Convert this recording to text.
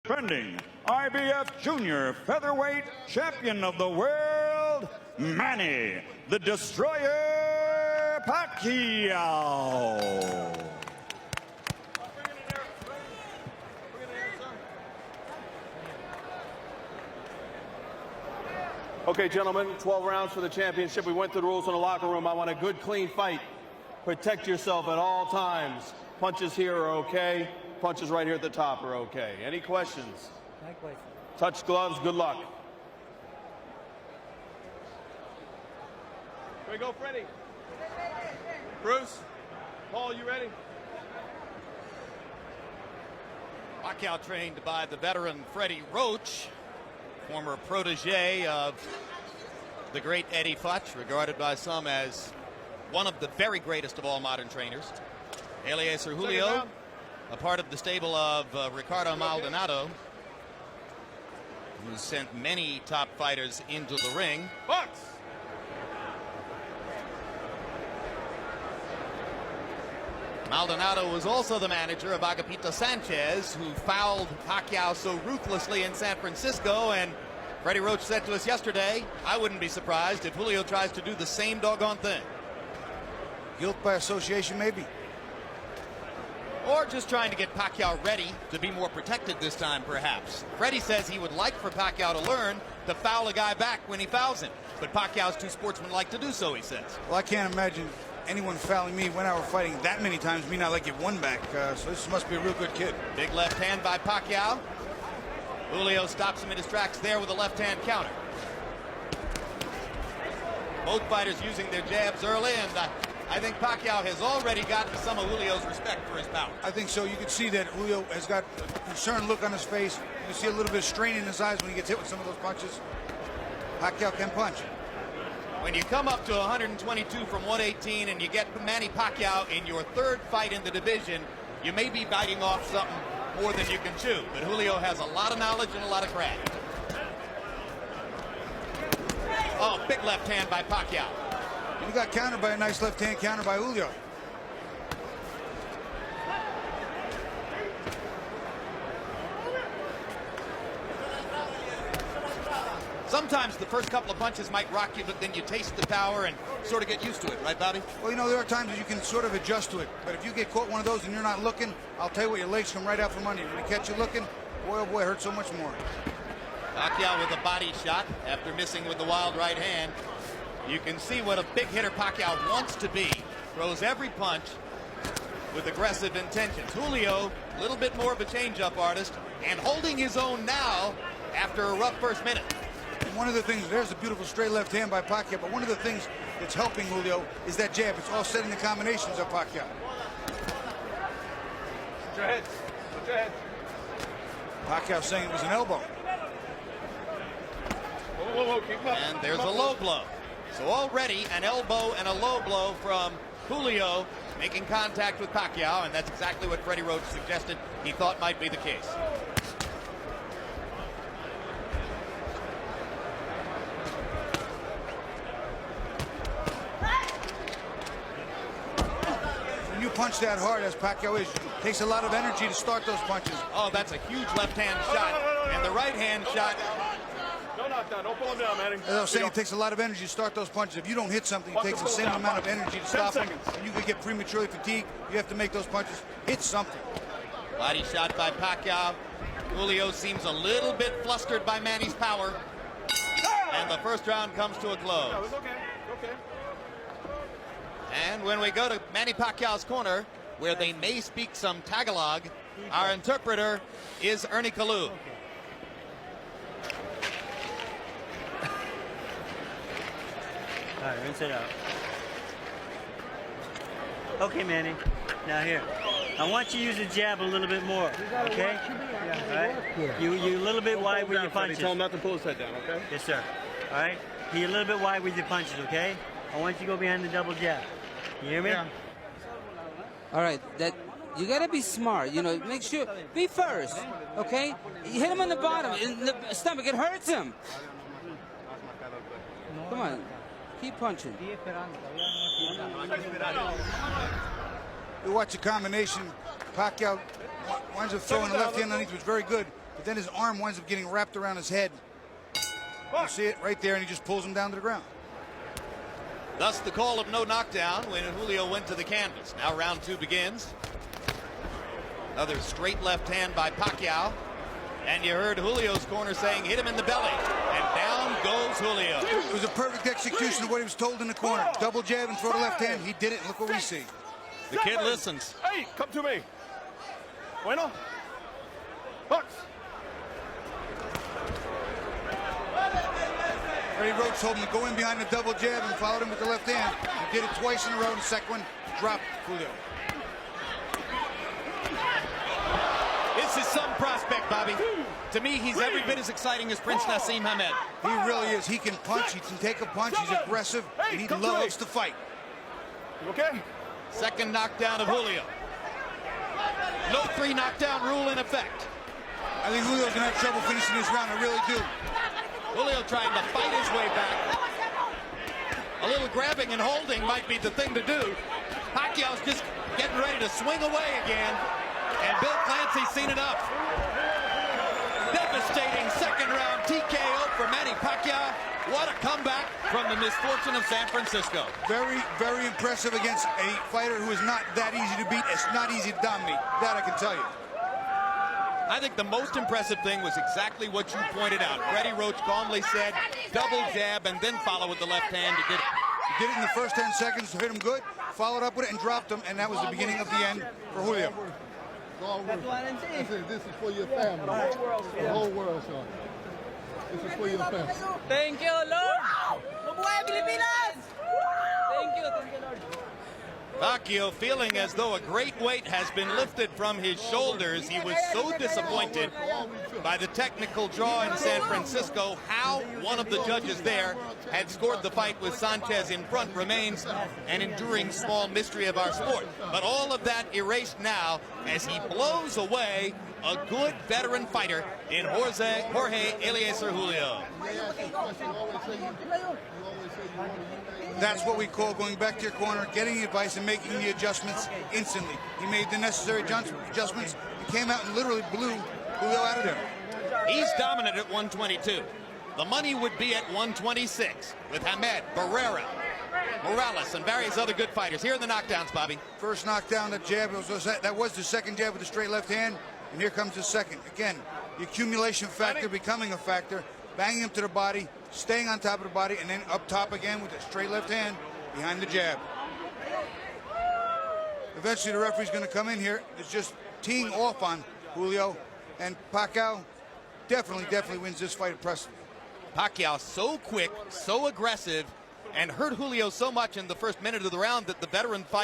Defending IBF Junior Featherweight Champion of the World, Manny the Destroyer Pacquiao. Okay, gentlemen, 12 rounds for the championship. We went through the rules in the locker room. I want a good, clean fight. Protect yourself at all times. Punches here are okay. Punches right here at the top are okay. Any questions? No question. Touch gloves. Good luck. Here we go, Freddie. Bruce, Paul, you ready? Pacquiao trained by the veteran Freddie Roach, former protege of the great Eddie Futch, regarded by some as one of the very greatest of all modern trainers. Eliezer Julio, a part of the stable of Ricardo Maldonado, who sent many top fighters into the ring. Box. Maldonado was also the manager of Agapito Sanchez, who fouled Pacquiao so ruthlessly in San Francisco, and Freddie Roach said to us yesterday, I wouldn't be surprised if Julio tries to do the same doggone thing. Guilt by association, maybe. Or just trying to get Pacquiao ready to be more protected this time, perhaps. Freddie says he would like for Pacquiao to learn to foul a guy back when he fouls him. But Pacquiao's too sportsmanlike to do so, he says. Well, I can't imagine anyone fouling me when I were fighting that many times, me not like get one back. So this must be a real good kid. Big left hand by Pacquiao. Julio stops him in his tracks there with a left hand counter. Both fighters using their jabs early, and I think Pacquiao has already gotten some of Julio's respect for his power. I think so. You can see that Julio has got a concerned look on his face. You can see a little bit of strain in his eyes when he gets hit with some of those punches. Pacquiao can punch. When you come up to 122 from 118 and you get Manny Pacquiao in your third fight in the division, you may be biting off something more than you can chew. But Julio has a lot of knowledge and a lot of craft. Oh, big left hand by Pacquiao. He got countered by a nice left hand counter by Julio. Sometimes the first couple of punches might rock you, but then you taste the power and sort of get used to it, right, Bobby? Well, you know, there are times that you can sort of adjust to it. But if you get caught one of those and you're not looking, I'll tell you what, your legs come right out from under you. When they catch you looking, boy, oh boy, it hurts so much more. Pacquiao with a body shot after missing with the wild right hand. You can see what a big hitter Pacquiao wants to be. Throws every punch with aggressive intentions. Julio, a little bit more of a change-up artist, and holding his own now after a rough first minute. And one of the things, there's a beautiful straight left hand by Pacquiao, but one of the things that's helping Julio is that jab. It's all setting the combinations of Pacquiao. Put your heads. Put your heads. Pacquiao saying it was an elbow. Whoa, whoa, whoa. Keep up. And there's a low blow. So already an elbow and a low blow from Julio making contact with Pacquiao, and that's exactly what Freddie Roach suggested he thought might be the case. When you punch that hard, as Pacquiao is, it takes a lot of energy to start those punches. Oh, that's a huge left-hand shot, and the right-hand shot. No knockdown. Don't pull him down, Manny. As I was saying, it takes a lot of energy to start those punches. If you don't hit something, it takes the same amount of energy to stop them. And you could get prematurely fatigued. You have to make those punches hit something. Body shot by Pacquiao. Julio seems a little bit flustered by Manny's power. And the first round comes to a close. No, it's okay. Okay. And when we go to Manny Pacquiao's corner, where they may speak some Tagalog, our interpreter is Ernie Kalu. All right, rinse it out. Okay, Manny. Now here. I want you to use the jab a little bit more. Okay? All right? You a little bit wide with your punches. Tell him not to pull his head down, okay? Yes, sir. All right? You're a little bit wide with your punches, okay? I want you to go behind the double jab. You hear me? Yeah. All right, that you gotta be smart. You know, make sure be first. Okay, you hit him on the bottom, in the stomach. It hurts him. Come on, keep punching. You watch the combination. Pacquiao winds up throwing the left hand underneath, which was very good. but then his arm winds up getting wrapped around his head. You see it right there, and he just pulls him down to the ground. Thus the call of no knockdown when Julio went to the canvas. Now round 2 begins. Another straight left hand by Pacquiao. And you heard Julio's corner saying, hit him in the belly. And down goes Julio. It was a perfect execution of what he was told in the corner. Double jab and throw the left hand. He did it, and look what we see. The kid listens. Hey, come to me. Bueno. Box. Freddie Roach told him to go in behind the double jab and followed him with the left hand. He did it twice in a row. The second one dropped Julio. This is some prospect, Bobby. To me, he's every bit as exciting as Prince Nassim Hamed. He really is. He can punch. He can take a punch. He's aggressive, and he loves to fight. Okay. Second knockdown of Julio. No 3 knockdown rule in effect. I think Julio's going to have trouble finishing this round. I really do. Julio trying to fight his way back. A little grabbing and holding might be the thing to do. Pacquiao's just getting ready to swing away again. And Bill Clancy's seen enough. Devastating second round TKO for Manny Pacquiao. What a comeback from the misfortune of San Francisco. Very, very impressive against a fighter who is not that easy to beat. It's not easy to dominate. That I can tell you. I think the most impressive thing was exactly what you pointed out. Freddie Roach calmly said, double jab and then follow with the left hand. He did it. He did it in the first 10 seconds to hit him good, followed up with it and dropped him, and that was the beginning of the end for Julio. This is for your family. The whole world, son. This is for your family. Thank you, Lord. Mabuhay Pilipinas! Thank you, Lord. Pacquiao feeling as though a great weight has been lifted from his shoulders. He was so disappointed by the technical draw in San Francisco. How one of the judges there had scored the fight with Sanchez in front remains an enduring small mystery of our sport. But all of that erased now as he blows away a good veteran fighter in Jorge Eliezer Julio. That's what we call going back to your corner, getting the advice, and making the adjustments instantly. He made the necessary adjustments and came out and literally blew Julio out of there. He's dominant at 122. The money would be at 126 with Hamed, Barrera, Morales, and various other good fighters. Here are the knockdowns, Bobby. First knockdown, the jab. That was the second jab with the straight left hand, and here comes the second. Again, the accumulation factor becoming a factor. Banging him to the body, staying on top of the body, and then up top again with a straight left hand behind the jab. Eventually, the referee's going to come in here. It's just teeing off on Julio, and Pacquiao definitely wins this fight impressively. Pacquiao so quick, so aggressive, and hurt Julio so much in the first minute of the round that the veteran fight